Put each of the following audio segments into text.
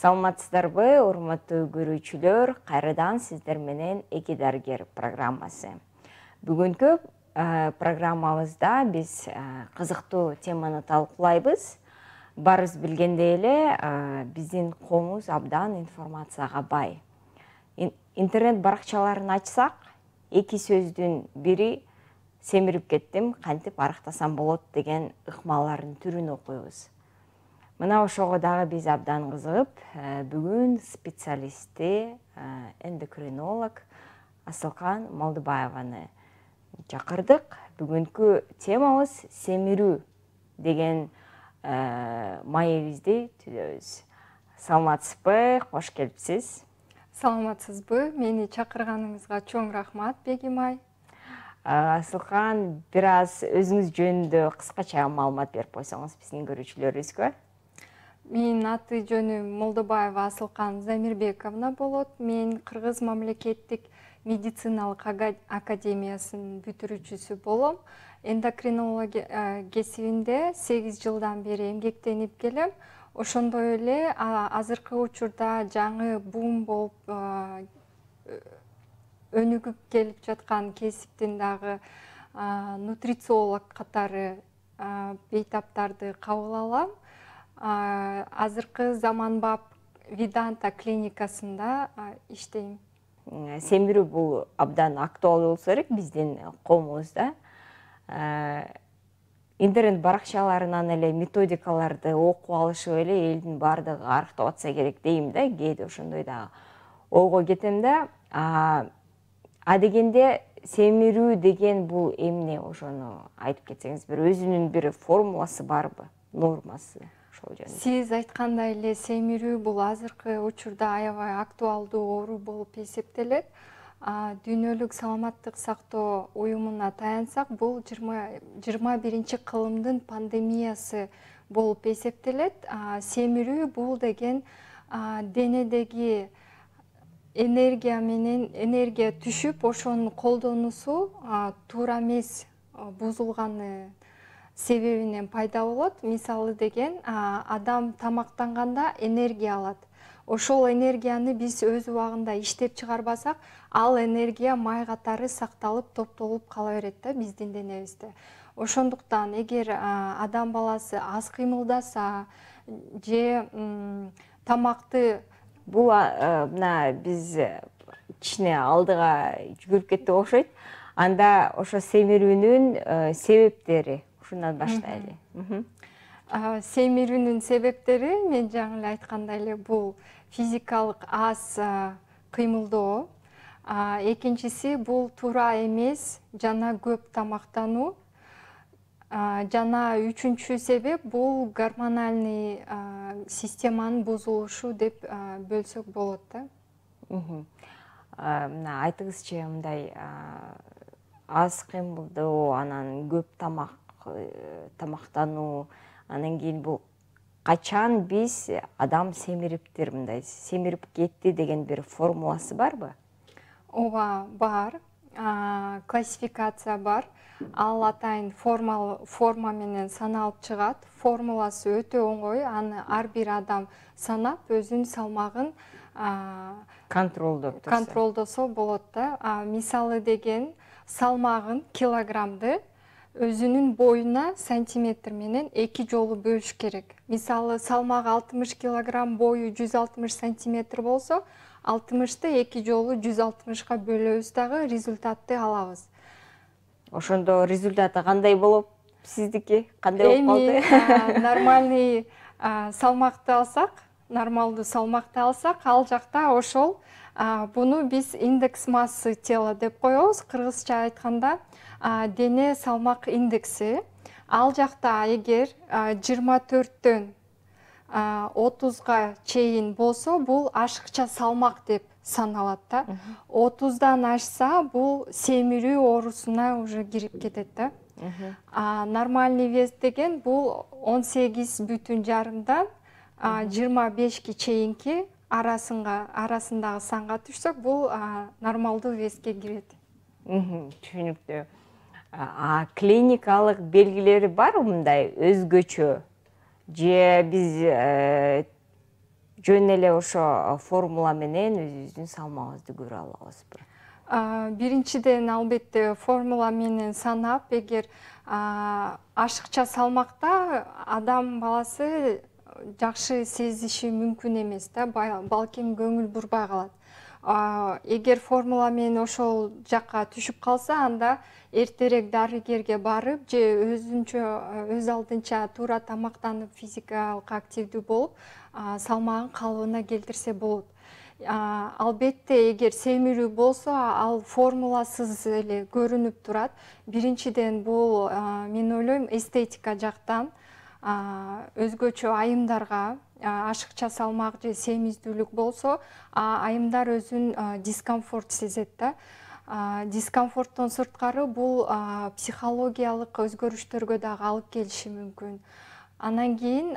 Саламатсыздарбы, урматтуу көрүүчүлөр, кайрадан сиздер менен Эки дарыгер программасы. Бүгүнкү программабызда биз кызыктуу теманы талкуулайбыз. Барыбыз билгендей эле, биздин коомубуз абдан информацияга бай. Интернет баракчаларын ачсак, эки сөздүн бири семирип кеттим, кантип арыктасам болот деген ыкмалардын түрүн окуйбуз. Мына ошого дагы биз абдан кызыгып, бүгүн специалисти, эндокринолог Асылкан Молдубаеваны чакырдык. Бүгүнкү темабыз семирүү деген маегибизди түзөбүз. Саламатсызбы, кош келипсиз. Саламатсызбы, мени чакырганыңызга чоң рахмат, Бегимай. Асылкан, бир аз өзүңүз жөнүндө кыскача маалымат берип койсоңуз биздин көрүүчүлөрүбүзгө. Менин аты жөнүм Молдубаева Асылкан Замирбековна болот. Мен Кыргыз мамлекеттик медициналык академиясынын бүтүрүүчүсү болом. Эндокринология кесибинде 8 жылдан бери эмгектенип келем. Ошондой эле азыркы учурда жаңы бум болуп өнүгүп келип жаткан кесиптин дагы нутрициолог катары бейтаптарды кабыл алам. Азыркы заманбап Виданта клиникасында иштейм. Семирүү бул абдан актуалдуу болсо керек биздин коомубузда. Интернет баракчаларынан эле методикаларды окуп алышып эле элдин баардыгы арыктап атса керек дейм да, кээде ошондой дагы ойго кетем да. Дегенде семирүү деген бул эмне, ошону айтып кетсеңиз, бир өзүнүн бир формуласы барбы, нормасы? Сиз айткандай эле семирүү бул азыркы учурда аябай актуалдуу оору болуп эсептелет. Дүйнөлүк саламаттык сактоо уюмуна таянсак, бул 21 кылымдын пандемиясы болуп эсептелет. Семирүү бул деген денедеги энергия түшүп, ошонун колдонуусу туура эмес бузулганы себебинен пайда болот. Мисалы деген, адам тамактанганда энергия алат. Ошол энергияны биз өз убагында иштеп чыгарбасак, ал энергия май катары сакталып, топтолуп кала берет да биздин денебизде. Ошондуктан эгер адам баласы аз кыймылдаса же тамакты бул мына биз кичине алдыга жүгүрүп кеттик окшойт. Анда ошо семирүүнүн себептери ушундан баштайлы. Семирүүнүн себептери, мен жаңы эле айткандай эле, бул физикалык аз кыймылдоо. Экинчиси бул туура эмес жана көп тамактануу. Жана үчүнчү себеп бул гормональный системанын бузулушу деп бөлсөк болот да. Мына айтыңызчы, мындай аз кыймылдоо, анан көп тамактануу, анан кийин бул качан биз адам семириптир, мындай семирип кетти деген бир формуласы барбы? Ооба, бар. Классификация бар. Ал атайын форма менен саналып чыгат. Формуласы өтө оңой. Аны ар бир адам санап, өзүнүн салмагын контролдосо болот да. Мисалы деген, салмагын килограммды өзүнүн боюна сантиметр менен 2 жолу бөлүш керек. Мисалы, салмагы 60 килограмм, бою 160 сантиметр болсо, 60-ты 2 жолу 160-ка бөлөбүз дагы, результатты алабыз. Ошондо результаты кандай болуп сиздики? Кандай болуп калды? Нормальный салмакты алсак, нормалдуу салмакты алсак, ал жакта ошол буну биз индекс массы тела деп коебуз. Кыргызча айтканда, дене салмак индекси. Ал жакта эгер 24-төн 30-га чейин болсо, бул ашыкча салмак деп саналат да. 30-дан ашса, бул семирүү оорусуна уже кирип кетет да. Нормальный вес деген бул 18,5-дан 25-ке чейинки арасындагы санга түшсөк, бул нормалдуу веске кирет. Түшүнүктүү. Клиникалык белгилери бар мындай өзгөчө? Же биз жөн эле ошо формула менен өзүбүздүн салмагыбызды көрө алабызбы? Биринчиден албетте формула менен санап, эгер ашыкча салмакта адам баласы жакшы сезиши мүмкүн эмес да, балким көңүл бурбай калат. Эгер формула менен ошол жакка түшүп калса, анда эртерээк дарыгерге барып же өз алдынча туура тамактанып, физикалык активдүү болуп, салмагын калыбына келтирсе болот. Албетте, эгер семирүү болсо, ал формуласыз эле көрүнүп турат. Биринчиден бул мен ойлойм эстетика жактан өзгөчө айымдарга ашыкча салмак же семиздүүлүк болсо, айымдар өзүн дискомфорт сезет да. Дискомфорттон сырткары бул психологиялык өзгөрүштөргө дагы алып келиши мүмкүн. Анан кийин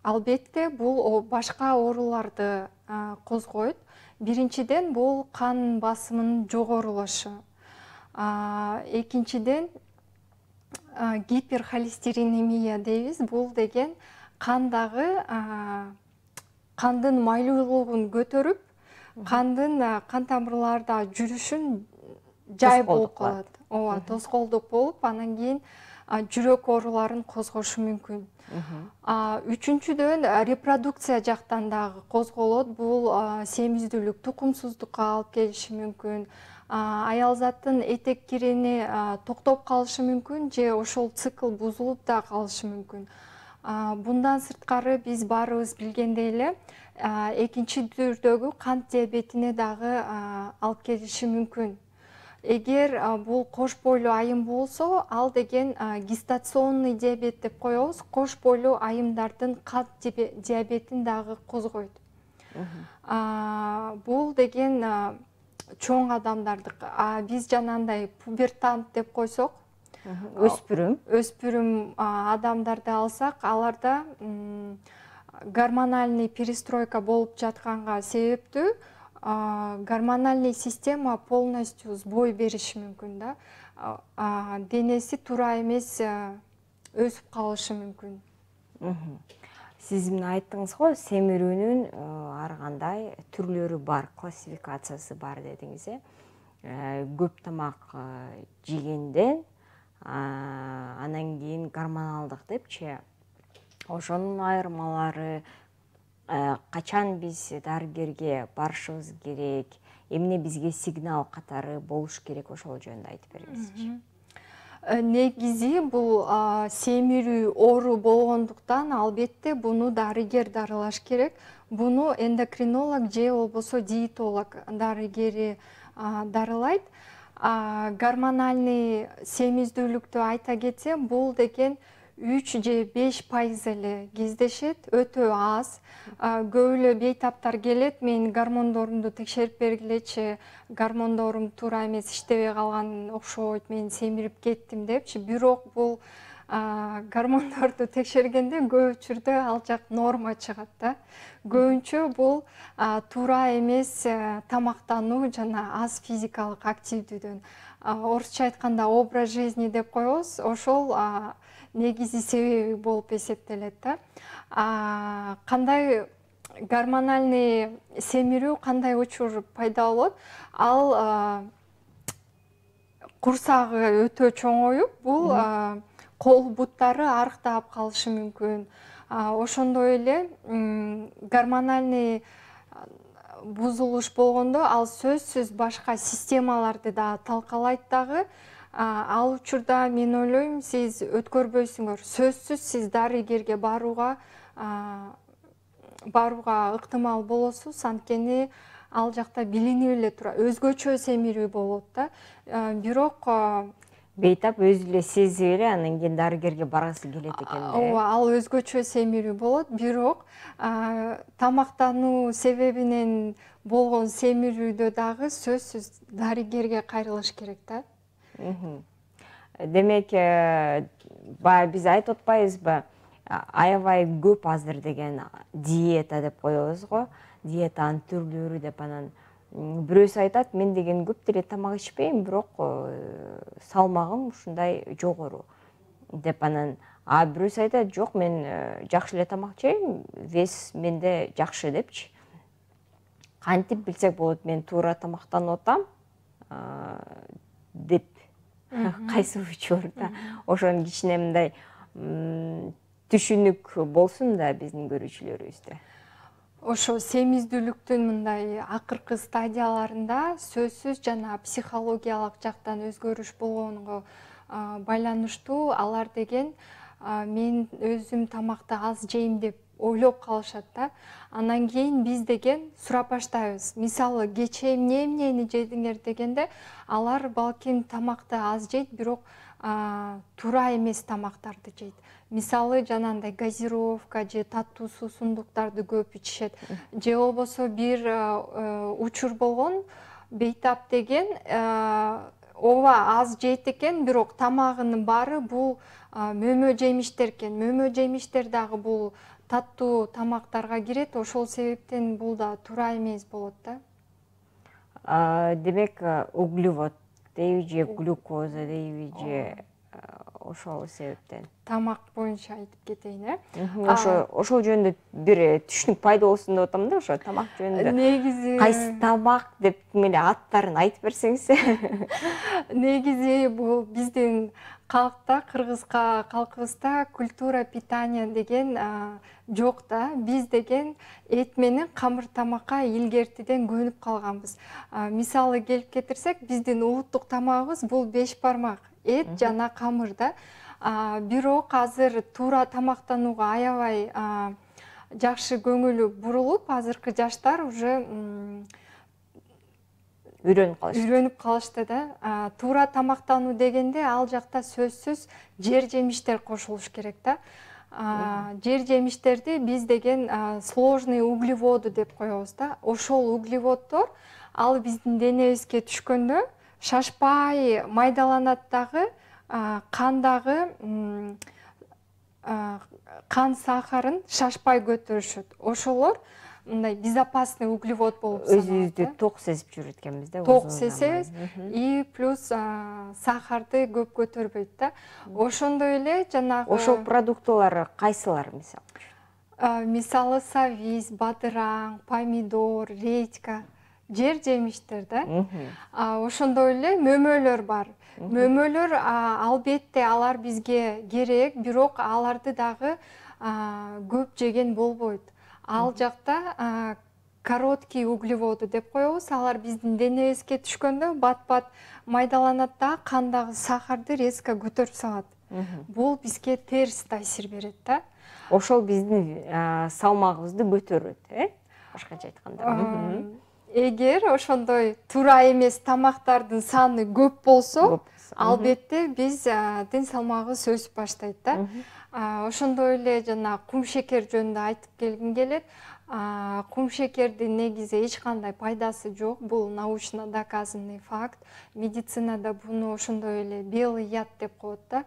албетте бул башка ооруларды козгойт. Биринчиден бул кан басымынын жогорулашы. Экинчиден гиперхолестеринемия дейбиз. Бул деген кандагы кандын майлуулугун көтөрүп, кан тамырларда жүрүшүн жай болуп калат. Ооба, тоскоолдук болуп, анан кийин жүрөк ооруларын козгошу мүмкүн. Үчүнчүдөн репродукция жактан дагы козголот. Бул семиздүүлүк, тукумсуздукка алып келиши мүмкүн. Аял заттын этек кирени токтоп калышы мүмкүн же ошол цикл бузулуп да калышы мүмкүн. Bundan сырткары биз баарыбыз билгендей эле экинчи түрдөгү кант диабетине дагы алып келиши мүмкүн. Эгер бул кош бойлуу айым болсо, ал деген гестационный диабет деп коебуз. Кош бойлуу айымдардын кант диабетин дагы козгойт. Бул деген чоң адамдардык. Биз жанагындай пубертант деп койсок, өспүрүм адамдарды алсак, аларда гормональный перестройка болуп жатканга себептүү гормональный система полностью сбой бериши мүмкүн да. Денеси туура эмес өсүп калышы мүмкүн. Сиз мына айттыңыз го, семирүүнүн ар кандай түрлөрү бар, классификациясы бар дедиңиз. Көп тамак жегенден анан кийин гормоналдык депчи, ошонун айырмалары, качан биз дарыгерге барышыбыз керек, эмне бизге сигнал катары болуш керек, ошол жөнүндө айтып бериңизчи. Негизи бул семирүү оору болгондуктан албетте буну дарыгер дарылаш керек. Буну эндокринолог же болбосо диетолог дарыгери дарылайт. Гормональный семиздүүлүктү айта кетсем, бул деген 3 же 5% эле кездешет, өтө аз. Көп эле бейтаптар келет, мен гормондорумду текшерип бергилечи, гормондорум туура эмес, иштебей калган окшойт, мен семирип кеттим депчи. Бирок бул гормондорду текшергенде көп учурда ал жак норма чыгат да. Көбүнчө бул туура эмес тамактануу жана аз физикалык активдүүдөн. Орусча айтканда образ жизни деп коебуз, ошол негизи себеби болуп эсептелет да. Кандай гормональный семирүү кандай учур пайда болот? Ал курсагы өтө чоңоюп, бул кол буттары арыктап калышы мүмкүн. Ошондой эле гормональный бузулуш болгондо ал сөзсүз башка системаларды да талкалайт дагы. Ал учурда мен ойлойм, сиз өткөрбөйсүңөр. Сөзсүз сиз дарыгерге барууга ыктымал болосуз, анткени ал жакта билинип эле турат. Өзгөчө семирүү болот да. Бирок бейтап өзү эле сезип эле анан кийин дарыгерге баргысы келет экен да. Ооба, ал өзгөчө семирүү болот. Бирок тамактануу себебинен болгон семирүүдө дагы сөзсүз дарыгерге кайрылыш керек да. Демек, баягы биз айтып атпайбызбы, аябай көп азыр деген диета деп коебуз го, диетанын түрлөрү деп. Анан бирөөсү айтат, мен деген көп деле тамак ичпейм, бирок салмагым ушундай жогору. деп анан бирөөсү айтат, жок, мен жакшы эле тамак жейм, вес менде жакшы депчи. Кантип билсек болот, мен туура тамактанып атам деп кайсы учурда ошону кичине мындай түшүнүк болсун да биздин көрүүчүлөрүбүздө. Ошо семиздүүлүктүн мындай акыркы стадияларында сөзсүз жана психологиялык жактан өзгөрүш болгонго байланыштуу. Алар деген мен өзүм тамакты аз жейм деп ойлоп калышат да. Анан кийин биз деген сурап баштайбыз. Мисалы, кечээ эмнени жедиңер дегенде, алар балким тамакты аз жейт, бирок туура эмес тамактарды жейт. Мисалы, жанагындай газировка же таттуу суусундуктарды көп ичишет. Же болбосо бир учур болгон, бейтап деген ооба аз жейт экен, бирок тамагынын баары бул мөмө жемиштер экен. Мөмө жемиштер дагы бул таттуу тамактарга кирет. Ошол себептен бул да туура эмес болот да. Демек, углевод дейби же глюкоза дейби же ошол себептен. Тамак боюнча айтып кетейин, Ошол жөнүндө бир түшүнүк пайда болсун деп атам да, ошо тамак жөнүндө. Негизи Кайсы тамак деп эле аттарын айтып берсеңиз. Негизи бул биздин калкта, кыргыз калкыбызда культура питания деген жок да. Биз деген эт менен камыр тамакка илгертиден көнүп калганбыз. Мисалы келип кетирсек, биздин улуттук тамагыбыз бул 5 бармак, эт жана камыр да. Бирок азыр туура тамактанууга аябай жакшы көңүлү бурулуп, азыркы жаштар уже үйрөнүп калышты да. Туура тамактануу дегенде ал жакта сөзсүз жер жемиштер кошулуш керек да. Жер жемиштерди биз деген сложный углеводы деп коебуз да. Ошол углеводдор ал биздин денебизге түшкөндө шашпай майдаланат дагы, кандагы кан сахарын шашпай көтөрүшөт. Ошолор мындай безопасный углевод болуп саналат. Өзүбүздү ток сезип жүрөт экенбиз да. Ток сезебиз и плюс сахарды көп көтөрбөйт да. Ошондой эле жанагы Ошол продуктылар кайсылар мисалы? Мисалы, савиз, бадыраң, помидор, редька, жер жемиштер да. Ошондой эле мөмөлөр бар. Мөмөлөр албетте алар бизге керек, бирок аларды дагы көп жеген болбойт. Ал жакта короткий углеводы деп коебуз. Алар биздин денебизге түшкөндө бат-бат майдаланат да, кандагы сахарды резко көтөрүп салат. Бул бизге терс таасир берет да. Ошол биздин салмагыбызды көтөрөт, башкача айтканда. Эгер ошондой туура эмес тамактардын саны көп болсо, албетте биздин салмагыбыз өсүп баштайт да. Ошондой эле жана кум шекер жөнүндө айтып келгим келет. Кум шекердин негизи эч кандай пайдасы жок. Бул научно доказанный факт. Медицинада буну ошондой эле белый яд деп коет да.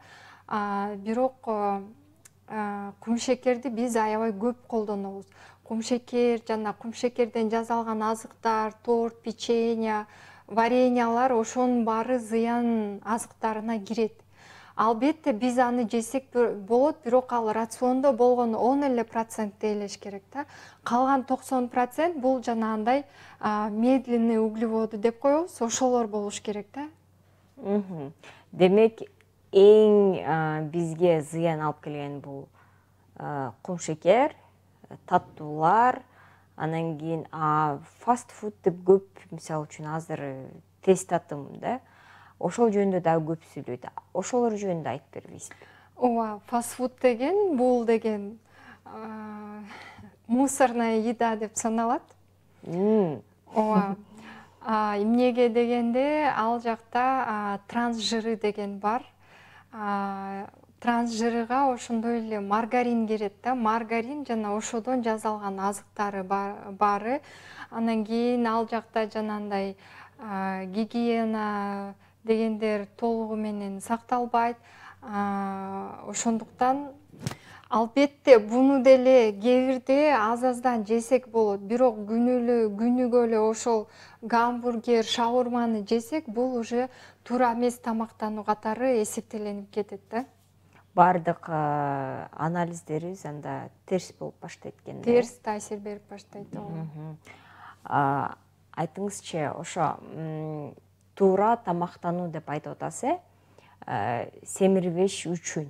Бирок кум шекерди биз аябай көп колдонобуз. Кум шекер жана кум шекерден жасалган азыктар, торт, печенье, вареньялар ошонун баары зыян азыктарына кирет. Албетте биз аны жесек болот, бирок ал рациондо болгону 10 эле процентти элеш керек да. Калган 90% бул жанагындай медленный углеводы деп коебуз, ошолор болуш керек да. Демек, эң бизге зыян алып келген бул кум шекер, таттуулар, анан кийин фастфуд деп көп, мисалы үчүн азыр тест таттым да. Ошол жөнүндө дагы көп сүйлөйт. Ошолор жөнүндө айтып бербейсизби? Ооба, фастфуд деген бул деген мусорная еда деп саналат. Ооба. Эмнеге дегенде ал жакта транс жыры деген бар. Транс жырыга ошондой эле маргарин кирет да. Маргарин жана ошодон жасалган азыктары бары. Анан кийин ал жакта жанагындай гигиена дегендер толугу менен сакталбайт. Ошондуктан албетте буну деле кээ бирде аз-аздан жесек болот. Бирок күнүгө эле ошол гамбургер, шаурманы жесек, бул уже туура эмес тамактануу катары эсептеленип кетет да. бардык анализдерибиз анда терс болуп баштайт экен. Терс таасир берип баштайт. Айтыңызчы, ошо туура тамактануу деп айтып атасыз, семирбеш үчүн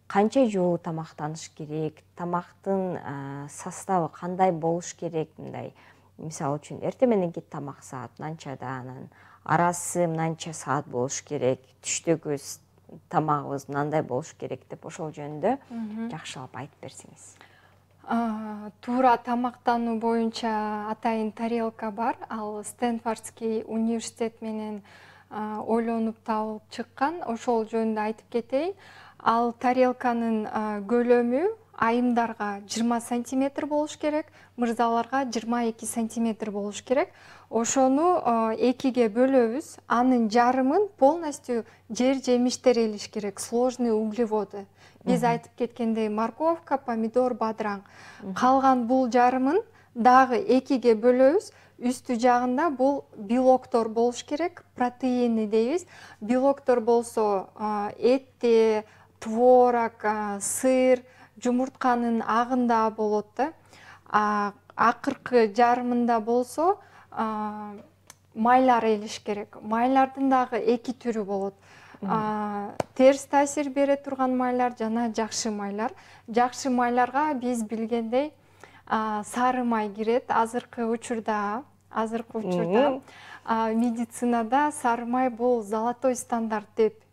канча жолу тамактаныш керек, тамактын составы кандай болуш керек, мындай мисалы үчүн эртең мененки тамак саат мынанчада, анан арасы мынанча саат болуш керек, түштөгү тамагыбыз мынандай болуш керек деп ошол жөнүндө жакшылап айтып берсеңиз. Туура тамактануу боюнча атайын тарелка бар. Ал Стэнфордский университет менен ойлонуп табылып чыккан. Ошол жөнүндө айтып кетейин. Ал тарелканын көлөмү айымдарга 20 сантиметр болуш керек, мырзаларга 22 сантиметр болуш керек. Ошону экиге бөлөбүз. Анын жарымын полностью жер жемиштер элиш керек, сложный углеводы. Биз айтып кеткендей морковка, помидор, бадыраң. Калган бул жарымын дагы экиге бөлөбүз. Үстү жагында бул белоктор болуш керек, протеини дейбиз. Белоктор болсо этте, творог, сыр, жумуртканын агында болот да. Акыркы жарымында болсо майлар элиш керек. Майлардын дагы эки түрү болот. Терс таасир бере турган майлар жана жакшы майлар. Жакшы майларга биз билгендей сары май кирет. Азыркы учурда медицинада сары май бул золотой стандарт деп.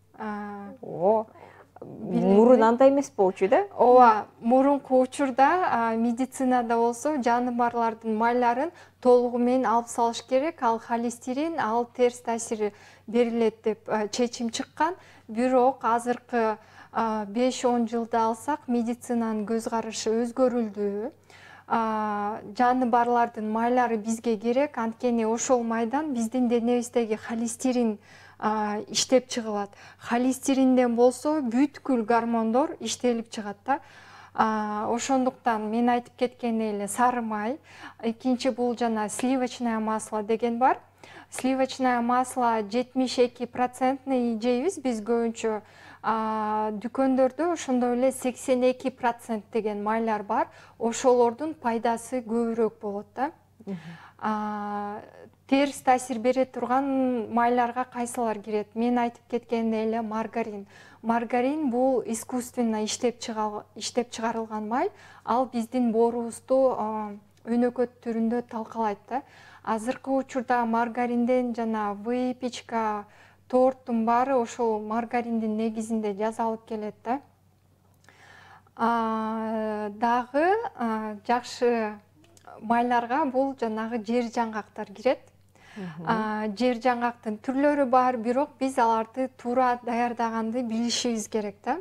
Мурун андай эмес болчу да? Ооба, мурунку учурда медицинада болсо жаныбарлардын майларын толугу менен алып салыш керек. Ал холестерин, ал терс таасир берилет деп чечим чыккан. Бирок азыркы 5-10 жылда алсак медицинанын көз карашы өзгөрүлдү. Жаныбарлардын майлары бизге керек, анткени ошол майдан биздин денебиздеги холестерин иштеп чыгылат. Холестеринден болсо бүткүл гормондор иштелип чыгат да. Ошондуктан мен айтып кеткендей эле сары май, экинчи бул жана сливочное масло деген бар. Сливочное масло 72% жейбиз биз көбүнчө. Дүкөндөрдө ошондой эле 82% деген майлар бар. Ошолордун пайдасы көбүрөөк болот да. Терс таасир бере турган майларга кайсылар кирет? Мен айтып кеткендей эле маргарин. Маргарин бул искусственно иштеп чыгарылган май. Ал биздин боорубузду өнөкөт түрүндө талкалайт да. Азыркы учурда маргаринден жана выпечка, торттун баары ошол маргариндин негизинде жасалып келет да. Дагы жакшы майларга бул жанагы жер жаңгактар кирет. Жер жаңгактын түрлөрү бар, бирок биз аларды туура даярдаганды билишибиз керек да.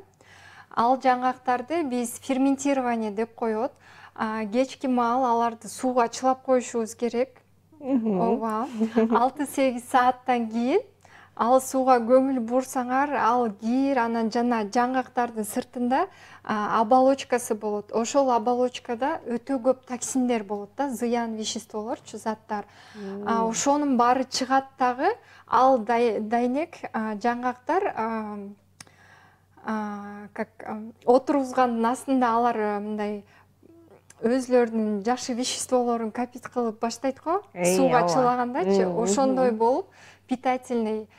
Ал жаңгактарды биз ферментирование деп коет. Кечки маал аларды сууга чылап коюшубуз керек. Ооба. 6-8 сааттан кийин ал сууга көңүл бурсаңар, ал кир, анан жана жаңгактардын сыртында оболочкасы болот. Ошол оболочкада өтө көп токсиндер болот да, зыян веществолорчу, заттар. Ошонун баары чыгат дагы, ал дайнек жаңгактар отургузгандын астында алар мындай өзлөрүнүн жакшы веществолорун капить кылып баштайт го, сууга чылагандачы, ошондой болуп питательный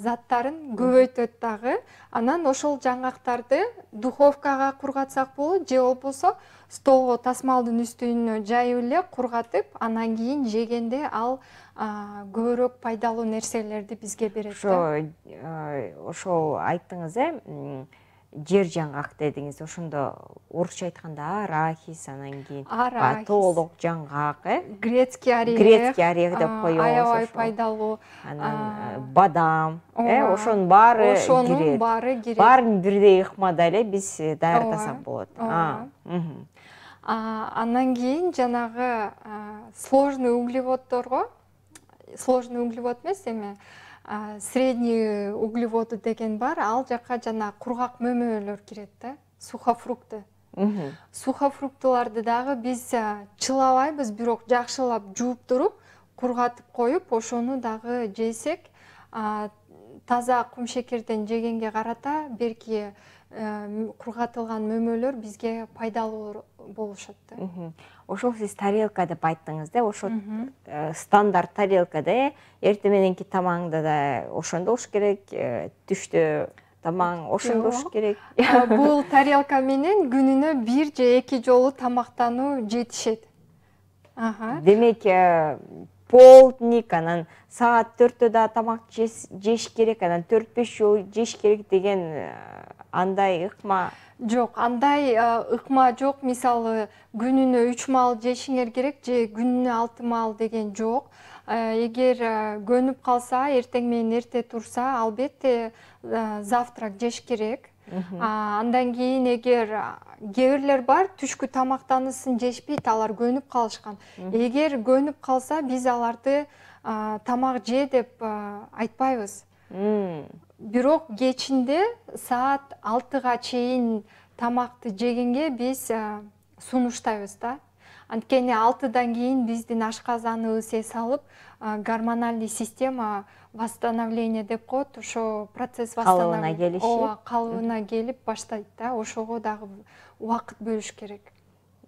заттарын көбөйтөт дагы. Анан ошол жаңгактарды духовкага кургатсак болот, же болбосо столго тасмалдын үстүнө жайып эле кургатып, анан кийин жегенде ал көбүрөөк пайдалуу нерселерди бизге берет. Ошол айттыңыз, жер жаңгак дедиңиз, ошондо орусча айтканда арахис, анан кийин тоолок жаңгак, грецкий орех деп коебуз. Аябай пайдалуу. Анан бадам, ошонун баары кирет. Баарын бирдей ыкмада эле биз даярдасак болот. Анан кийин жанагы сложный углеводдорго, сложный углевод эмес, эми средний углеводы деген бар, ал жакка жана кургак мөмөлөр кирет да, сухофрукты. Сухофруктыларды дагы биз чылабайбыз, бирок жакшылап жууп туруп, кургатып коюп, ошону дагы жесек, таза кумшекерден жегенге карата берки кургатылган мөмөлөр бизге пайдалуу болушат да. Ошол сиз тарелка деп айттыңыз да, ошо стандарт тарелкада эртең мененки тамагыңда да ошондо болуш керек, түштө тамаң ошондо болуш керек. Бул тарелка менен күнүнө 1 же 2 жолу тамактануу жетишет. Демек, полдник, анан саат 4-тө да тамак жеш керек, анан 4-5 жолу жеш керек деген андай ыкма жок. Андай ыкма жок. Мисалы, күнүнө 3 маал жешиңер керек же күнүнө 6 маал деген жок. Эгер көнүп калса, эртең менен эрте турса, албетте завтрак жеш керек. Андан кийин эгер кээ бирлер бар, түшкү тамактанысын жешпейт, алар көнүп калышкан. Эгер көнүп калса, биз аларды тамак же деп айтпайбыз. Бирок кечинде саат 6-га чейин тамакты жегенге биз сунуштайбыз да. Анткени 6-дан кийин биздин ашказаныбыз эс алып, гормональный система восстановление деп коет, ошо процесс восстановление калыбына келип баштайт да. Ошого дагы убакыт бөлүш керек.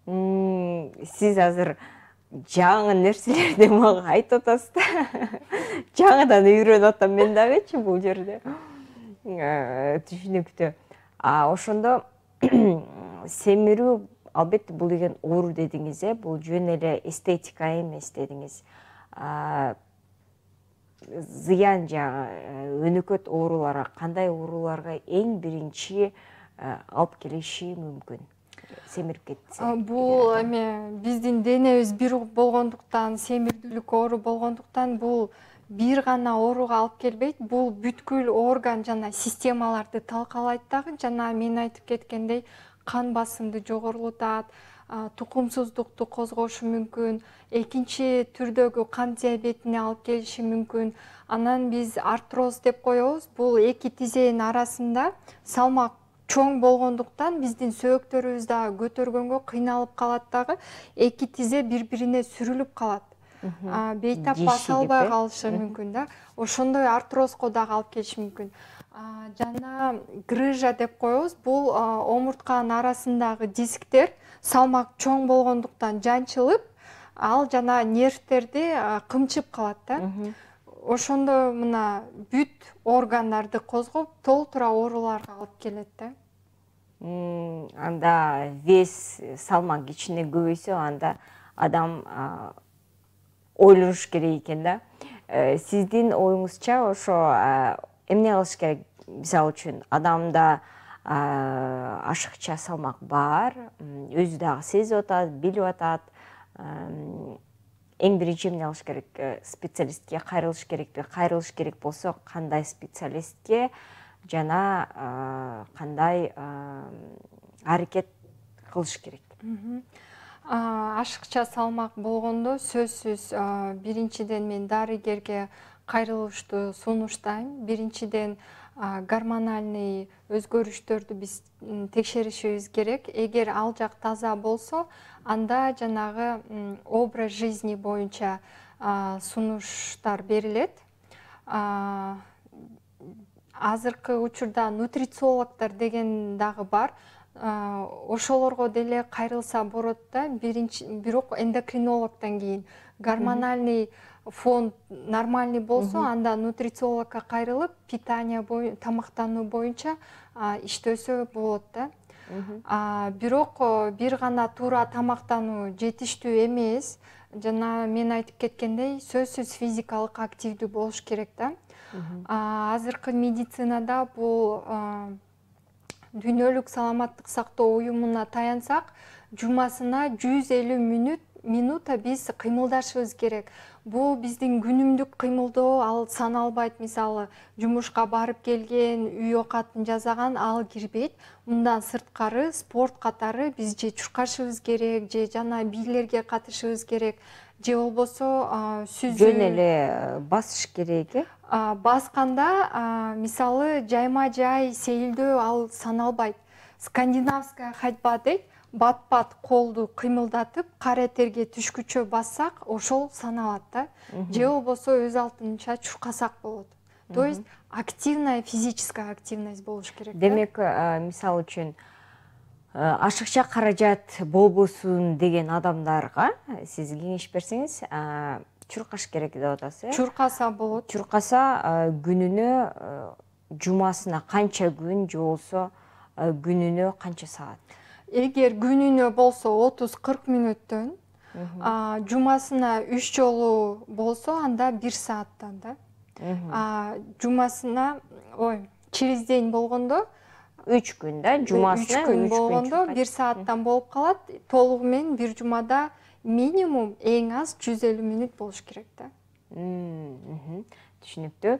Сиз азыр жаңы нерселерди мага айтып атасыз да. Жаңыдан үйрөнүп атам мен дагычы бул жерде. Түшүнүктүү. Ошондо семирүү албетте бул деген оору дедиңиз, бул жөн эле эстетика эмес дедиңиз. Зыян жаңы өнөкөт ооруларга, кандай ооруларга эң биринчи алып келиши мүмкүн? Семирип кетсе. Бул эме биздин денебиз бир болгондуктан, семирдүүлүк оору болгондуктан бул бир гана ооруга алып келбейт. Бул бүткүл орган жана системаларды талкалайт дагы. Жана мен айтып кеткендей, кан басымды жогорулатат, тукумсуздукту козгошу мүмкүн, экинчи түрдөгү кан диабетине алып келиши мүмкүн. Анан биз артроз деп коебуз. Бул эки тизенин арасында салмак чоң болгондуктан биздин сөөктөрүбүз дагы көтөргөнгө кыйналып калат дагы, эки тизе бири-бирине сүрүлүп калат. Бейтап баса албай калышы мүмкүн да. Ошондой артрозго дагы алып келиши мүмкүн. Жана грыжа деп коебуз. Бул омуртканын арасындагы дисктер салмак чоң болгондуктан жанчылып, ал жана нервтерди кымчып калат да. Ошондо мына бүт органдарды козгоп, толтура ооруларга алып келет да. Анда вес, салмак ичине көбөйсө, анда адам ойлош керек экен да. Сиздин оюңузча ошо эмне кылыш керек? Мисалы үчүн, адамда ашыкча салмак бар, өзү дагы сезип атат, билип атат. Эң биринчи эмне кылыш керек? Специалистке кайрылыш керекпи? Кайрылыш керек болсо, кандай специалистке жана кандай аракет кылыш керек? Ашыкча салмак болгондо сөзсүз биринчиден мен дарыгерге кайрылышты сунуштайм. Биринчиден гормональный өзгөрүштөрдү биз текшеришибиз керек. Эгер ал жак таза болсо, анда жанагы образ жизни боюнча сунуштар берилет. Азыркы учурда нутрициологдор деген дагы бар. Ошолорго деле кайрылса болот да. Бирок эндокринологдон кийин гормональный фон нормальный болсо, анда нутрициологко кайрылып, питание тамактануу боюнча иштөөсө болот да. Бирок бир гана туура тамактануу жетиштүү эмес. Жана мен айтып кеткендей, сөзсүз физикалык активдүү болуш керек да. Азыркы медицинада бул Дүйнөлүк саламаттык сактоо уюмуна таянсак, жумасына 150 минута биз кыймылдашыбыз керек. Бул биздин күнүмдүк кыймылдоо, ал саналбайт. Мисалы, жумушка барып келген, үй окатын жасаган, ал кирбейт. Мындан сырткары спорт катары биз же чуркашыбыз керек, же жана бийлерге катышыбыз керек, же болбосо сүзүү. Жөн эле басыш керек, Басканда, мисалы, жайма-жай сейилдөө ал саналбайт. Скандинавская ходьба дейт. Бат-бат колду кыймылдатып, кара терге түшкүчө бассак, ошол саналат да. Же болбосо өз алдынча чуркасак болот. То есть активная физическая активность болуш керек. Демек, мисалы үчүн ашыкча каражат болбосун деген адамдарга сиз кеңеш берсеңиз, чуркаш керек деп атасыз, э? Чуркаса болот. Чуркаса күнүнө жумасына канча күн же болбосо күнүнө канча саат? Эгер күнүнө болсо 30-40 мүнөттөн, жумасына 3 жолу болсо анда 1 сааттан да. Жумасына, через день болгондо 3 күн да, жумасына 3 күн болгондо 1 сааттан болуп калат. Толугу менен бир жумада минимум эң аз 150 мүнөт болуш керек да. Түшүнүктүү.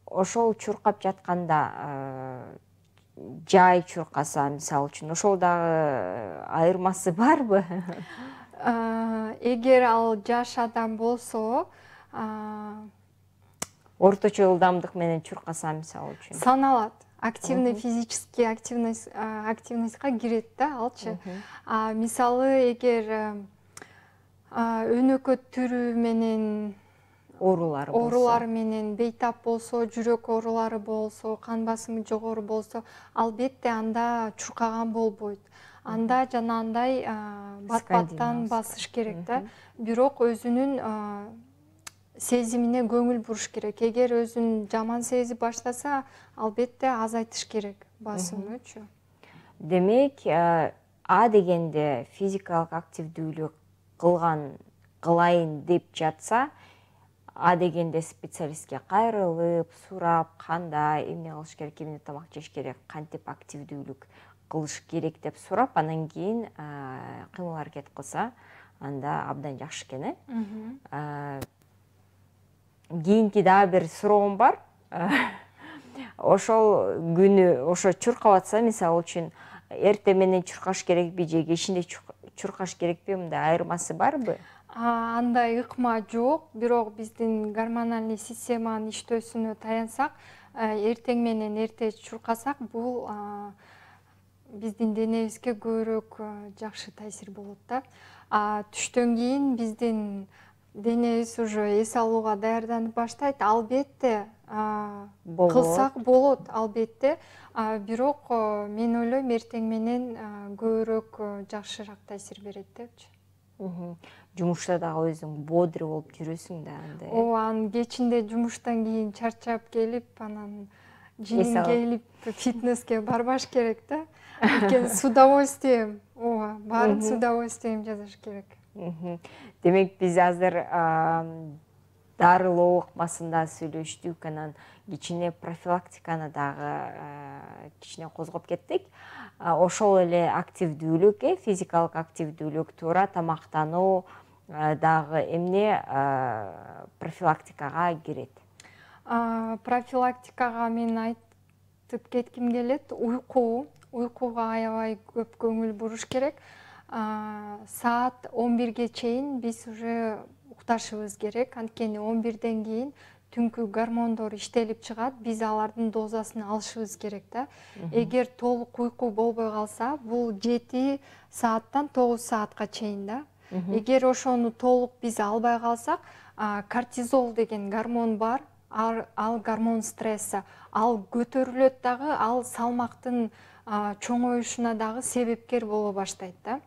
Ошол чуркап жатканда жай чуркаса, мисалы үчүн, ошол дагы айырмасы барбы? Эгер ал жаш адам болсо, Орточо ылдамдык менен чуркаса, мисалы үчүн. Саналат. Активный физический активностька кирет да алчы. Мисалы, эгер өнөкөт түрү менен оорулары менен бейтап болсо, жүрөк оорулары болсо, кан басымы жогору болсо, албетте анда чуркаган болбойт. Анда жанагындай бат-баттан басыш керек да. Бирок өзүнүн сезимине көңүл буруш керек. Эгер өзүн жаман сезип баштаса, албетте азайтыш керек басымычы. Демек, дегенде физикалык активдүүлүк кылайын деп жатса, дегенде специалистке кайрылып, сурап, кандай, эмне кылыш керек, эмне тамак жеш керек, кантип активдүүлүк кылыш керек деп сурап, анан кийин кыймыл аракет кылса, анда абдан жакшы экен, э? Кийинки дагы бир суроом бар. Ошол күнү ошо чуркап атса, мисалы үчүн, эртең менен чуркаш керекпи же кечинде чуркаш керекпи, мындай айырмасы барбы? Андай ыкма жок, бирок биздин гормоналдык системанын иштөөсүнө таянсак, эртең менен эрте чуркасак, бул биздин денебизге көбүрөөк жакшы таасир болот да. Түштөн кийин биздин денебиз уже эс алууга даярданып баштайт. Албетте кылсак болот, албетте. Бирок мен ойлойм, эртең менен көбүрөөк жакшыраак таасир берет депчи. Жумушта дагы өзүң бодри болуп жүрөсүң да андай. Анан кечинде жумуштан кийин чарчап келип, анан жинин келип фитнеске барбаш керек да. Анткени с удовольствием, баарын с удовольствием жасаш керек. Демек, биз азыр дарылоо ыкмасында сүйлөштүк, анан кичине профилактиканы дагы кичине козгоп кеттик. Ошол эле активдүүлүк, физикалык активдүүлүк, туура тамактануу дагы эмне профилактикага кирет? Профилактикага мен айтып кетким келет. Уйкуга аябай көп көңүл буруш керек. Саат 11ге чейин биз уже укташыбыз керек. Анткени 11ден кийин түнкү гормондор иштелип чыгат, биз алардын дозасын алышыбыз керек да. Эгер толук уйку болбой калса, бул 7 сааттан 9 саатка чейин да. Эгер ошону толук биз албай калсак, кортизол деген гормон бар, ал гормон стресса, ал көтөрүлөт дагы, ал салмактын чоңоюшуна дагы себепкер боло баштайт да.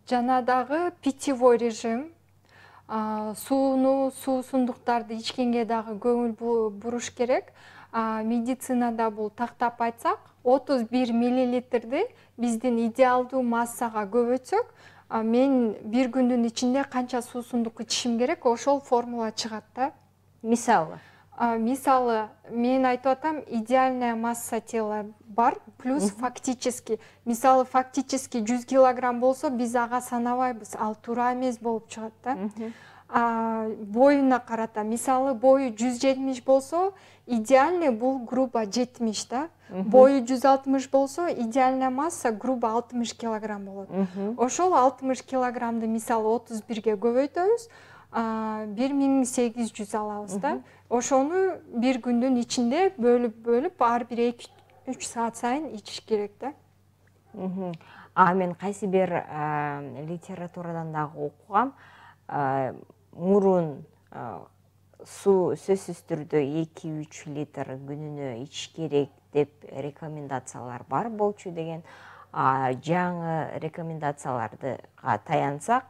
Жана дагы питьевой режим, суусундуктарды ичкенге дагы көңүл буруш керек. Медицинада бул тактап айтсак, 31 миллилитрди биздин идеалдуу массага көбөйтсөк, мен бир күндүн ичинде канча суусундук ичишим керек, ошол формула чыгат да. Мисалы? Мисалы, мен айтып атам, идеальная масса тела бар, плюс фактически. Мисалы, фактически 100 килограмм болсо, биз ага санабайбыз, ал туура эмес болуп чыгат да. Боюна карата, мисалы, бою 170 болсо, идеальный бул грубо 70 да. Бою 160 болсо, идеальная масса грубо 60 килограмм болот. Ошол 60 килограммды мисалы 31ге көбөйтөбүз, 1800 алабыз да. Ошону бир күндүн ичинде бөлүп, ар бир 2-3 саат сайын ичиш керек да. Мен кайсы бир литературадан дагы окугам, мурун суу сөзсүз түрдө 2-3 литр күнүнө ич керек деп рекомендациялар бар болчу деген. Жаңы рекомендацияларды таянсак,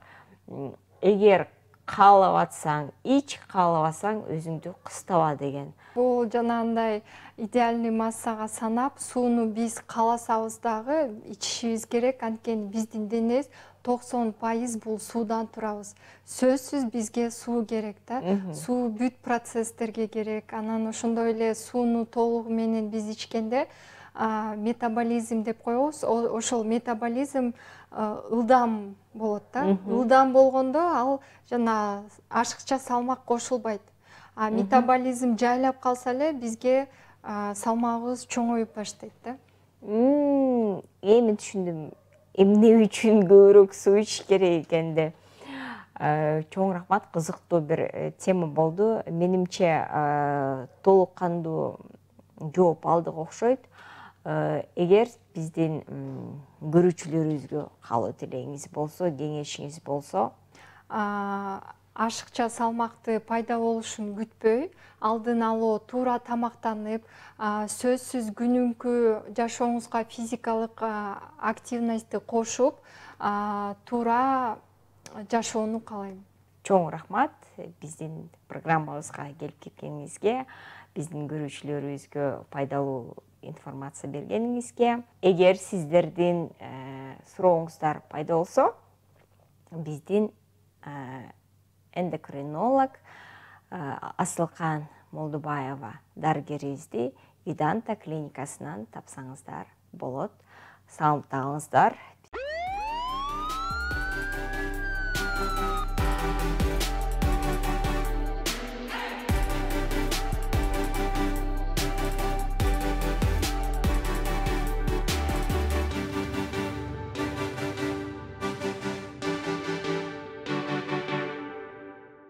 эгер каалап атсаң ич, каалабасаң өзүңдү кыстаба деген. Бул жанагындай идеальный массага санап, сууну биз кааласабыз дагы ичишибиз керек. Анткени биздин денебиз 90% бул суудан турабыз. Сөзсүз бизге суу керек да. Суу бүт процесстерге керек. Анан ошондой эле сууну толугу менен биз ичкенде метаболизм деп коебуз. Ошол метаболизм ылдам болот да. Ылдам болгондо ал жана ашыкча салмак кошулбайт. Метаболизм жайлап калса эле бизге салмагыбыз чоңоюп баштайт да. Эми түшүндүм. Эмне үчүн көбүрөөк суу ичиш керек экенди. Чоң рахмат, кызыктуу бир тема болду. Менимче толук кандуу жооп алдык окшойт. Эгер биздин көрүүчүлөрүбүзгө каалоо тилегиңиз болсо, кеңешиңиз болсо? Ашыкча салмакты пайда болушун күтпөй, алдын алуу, туура тамактанып, сөзсүз күнүмкү жашооңузга физикалык активностьты кошуп, туура жашоону каалайм. Чоң рахмат биздин программабызга келип кеткениңизге, биздин көрүүчүлөрүбүзгө пайдалуу информация бергениңизге. Эгер сиздердин сурооңуздар пайда болсо, биздин эндокринолог Асылкан Молдубаева дарыгерибизди Виданта клиникасынан тапсаңыздар болот. Саламаттагыңыздар.